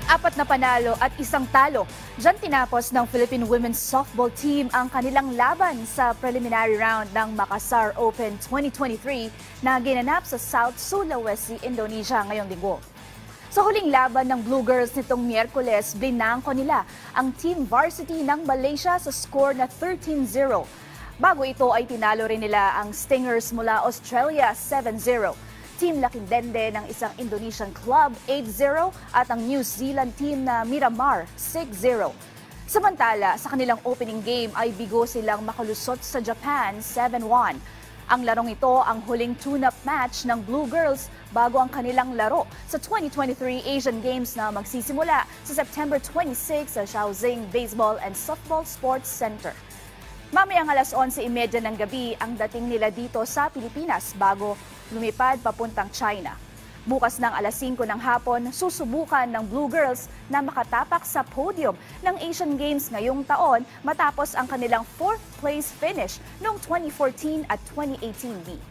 4 na panalo at 1 talo. Diyan tinapos ng Philippine Women's Softball Team ang kanilang laban sa preliminary round ng Makassar Open 2023 na ginanap sa South Sulawesi, Indonesia ngayong linggo. Sa huling laban ng Blue Girls nitong Miyerkules, blinangko nila ang Team Varsity ng Malaysia sa score na 13-0. Bago ito ay tinalo rin nila ang Stingers mula Australia 7-0. Team Lakindende ng isang Indonesian club 8-0 at ang New Zealand team na Miramar 6-0. Samantala, sa kanilang opening game ay bigo silang makalusot sa Japan 7-1. Ang larong ito ang huling tune-up match ng Blue Girls bago ang kanilang laro sa 2023 Asian Games na magsisimula sa September 26 sa Shaoxing Baseball and Softball Sports Center. Mamayang alas 11:30 ng gabi ang dating nila dito sa Pilipinas bago lumipad papuntang China. Bukas ng alas 5 ng hapon, susubukan ng Blue Girls na makatapak sa podium ng Asian Games ngayong taon matapos ang kanilang 4th place finish noong 2014 at 2018 meet.